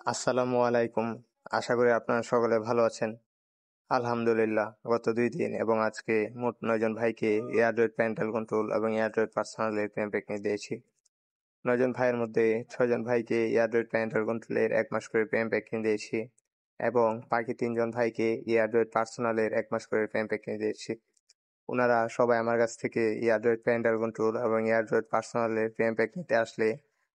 আসসালামু আলাইকুম। আশা করি আপনারা সকলে ভালো আছেন। আলহামদুলিল্লাহ, গত ২ দিন এবং আজকে মোট ৯ জন ভাইকে এয়ারড্রয়েড প্যারেন্টাল কন্ট্রোল এবং এয়ারড্রয়েড পার্সোনালের প্রেম-প্যাক নিয়ে দিয়েছি। ৯ জন ভাইয়ের মধ্যে ৬ জন ভাইকে এয়ারড্রয়েড প্যারেন্টাল কন্ট্রোলের ১ মাস করে প্রেম-প্যাক কিনে দিয়েছি এবং বাকি ৩ জন ভাইকে এয়ারড্রয়েড পার্সোনালের ১ মাস করে প্রেম-প্যাক কিনে দিয়েছি। উনারা সবাই আমার কাছ থেকে এয়ারড্রয়েড প্যারেন্টাল কন্ট্রোল এবং এয়ারড্রয়েড পার্সোনালের প্রেম-প্যাক নিতে আসলে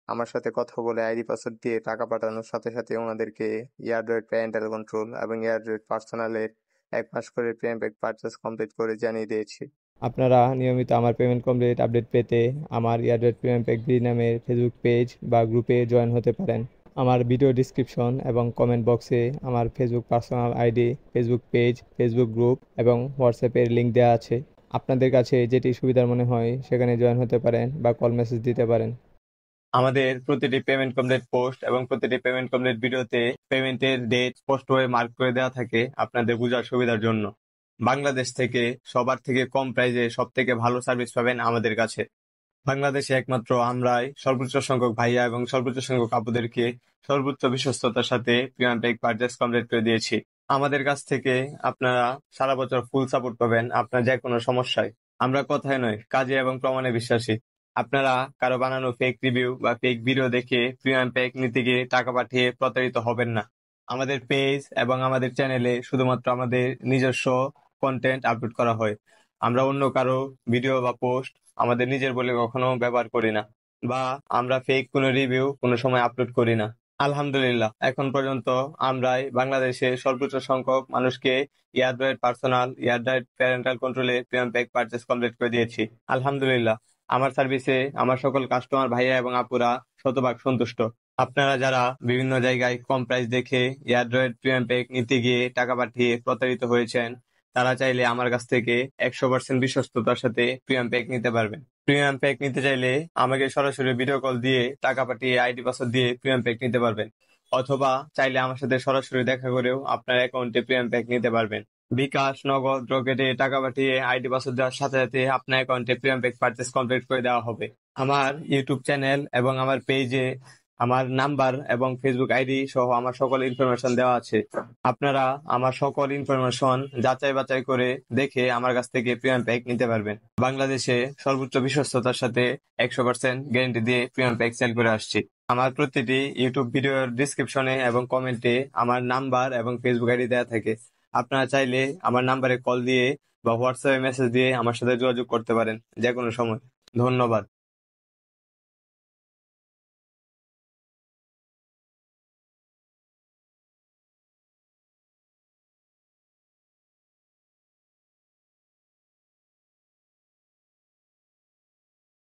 আমার সাথে কথা বলে আইডি পাসওয়ার্ড দিয়ে টাকা পাঠানোর সাথে সাথে ওনাদেরকে এয়ারড্রয়েড প্যারেন্টাল কন্ট্রোল এবং এয়ারড্রয়েড পার্সোনালের ১ মাস করে প্রেম-প্যাক পারচেজ কমপ্লিট করে জানিয়ে দিয়েছি। আপনারা নিয়মিত আমার পেমেন্ট কমপ্লিট আপডেট পেতে আমার এয়ারড্রয়েড পেমেন্ট প্যাক বি নামের ফেসবুক পেজ বা গ্রুপে জয়েন হতে পারেন। আমার ভিডিও ডিসক্রিপশন এবং কমেন্ট বক্সে আমার Facebook personal ID, Facebook page, Facebook group এবং হোয়াটসঅ্যাপের লিঙ্ক দেওয়া আছে। আপনাদের কাছে যেটি সুবিধার মনে হয় সেখানে জয়েন হতে পারেন বা কল মেসেজ দিতে পারেন। আমাদের প্রতিটি পেমেন্ট কমপ্লিট পোস্ট এবং প্রতিটি পেমেন্ট কমপ্লিট ভিডিওতে পেমেন্টের ডেট স্পষ্ট হয়ে মার্ক করে দেওয়া থাকে আপনাদের বোঝার সুবিধার জন্য। বাংলাদেশ থেকে সবার থেকে কম প্রাইসে সব থেকে ভালো সার্ভিস পাবেন আমাদের কাছে। বাংলাদেশে একমাত্র আমরাই সর্বোচ্চ সংখ্যক ভাইয়া এবং সর্বোচ্চ সংখ্যক আপুদেরকে সর্বোচ্চ বিশ্বস্ততার সাথে প্রিমিয়াম প্যাক পারচেজ কমপ্লিট করে দিয়েছি। আমাদের কাছ থেকে আপনারা সারা বছর ফুল সাপোর্ট পাবেন আপনার যে কোনো সমস্যায়। আমরা কথায় নয়, কাজে এবং প্রমাণে বিশ্বাসী। আপনারা কারো বানানো ফেক রিভিউ বা ফেক ভিডিও দেখে প্রিমিয়াম প্যাক নিতে গিয়ে টাকা পাঠিয়ে প্রতারিত হবেন না। আমাদের পেজ এবং আমাদের চ্যানেলে শুধুমাত্র আমাদের নিজস্ব কন্টেন্ট আপলোড করা হয়। আমরা অন্য কারো ভিডিও বা পোস্ট আমাদের নিজের বলে কখনো ব্যবহার করি না, বা আমরা ফেক কোনো রিভিউ কোনো সময় আপলোড করি না। আলহামদুলিল্লাহ, এখন পর্যন্ত আমরাই বাংলাদেশে সর্বোচ্চ সংখ্যক মানুষকে এয়ারড্রয়েড পার্সোনাল, এয়ারড্রয়েড প্যারেন্টাল কন্ট্রোলে প্রিমিয়াম প্যাক পারচেজ কমপ্লিট করে দিয়েছি। আলহামদুলিল্লাহ, আমার সার্ভিসে আমার সকল কাস্টমার ভাইয়া এবং আপুরা শতভাগ সন্তুষ্ট। আপনারা যারা বিভিন্ন জায়গায় কম প্রাইস দেখে এয়ারড্রয়েড প্রিমিয়াম প্যাক নিতে গিয়ে টাকা পাঠিয়ে প্রতারিত হয়েছেন, তারা চাইলে আমার কাছ থেকে ১০০% বিশ্বস্ততার সাথে প্রিমিয়াম প্যাক নিতে পারবেন। প্রিমিয়াম প্যাক নিতে চাইলে আমাকে সরাসরি ভিডিও কল দিয়ে টাকা পাঠিয়ে আইডি পাসওয়ার্ড দিয়ে প্রিমিয়াম প্যাক নিতে পারবেন, অথবা চাইলে আমার সাথে সরাসরি দেখা করেও আপনার অ্যাকাউন্টে প্রিমিয়াম প্যাক নিতে পারবেন। বিকাশ, নগদ, রকেটে টাকা পাঠিয়ে আইডি পাসওয়ার্ড দেওয়ার সাথে সাথে আপনার অ্যাকাউন্টে প্রিমিয়াম প্যাক পারচেজ কমপ্লিট করে দেওয়া হবে। আমার ইউটিউব চ্যানেল এবং আমার পেজে আমার নাম্বার এবং ফেসবুক আইডি সহ আমার সকল ইনফরমেশন দেওয়া আছে। আপনারা আমার সকল ইনফরমেশন যাচাই বাছাই করে দেখে আমার কাছ থেকে প্রিমিয়াম প্যাক নিতে পারবেন। বাংলাদেশে সর্বোচ্চ বিশ্বস্ততার সাথে ১০০% গ্যারান্টি দিয়ে প্রিমিয়াম প্যাক সেল করে আসছি। আমার প্রতিটি ইউটিউব ভিডিওর ডিসক্রিপশনে এবং কমেন্টে আমার নাম্বার এবং ফেসবুক আইডি দেওয়া থাকে। আপনারা চাইলে আমার নাম্বারে কল দিয়ে বা হোয়াটসঅ্যাপে মেসেজ দিয়ে আমার সাথে যোগাযোগ করতে পারেন যে কোনো সময়। ধন্যবাদ।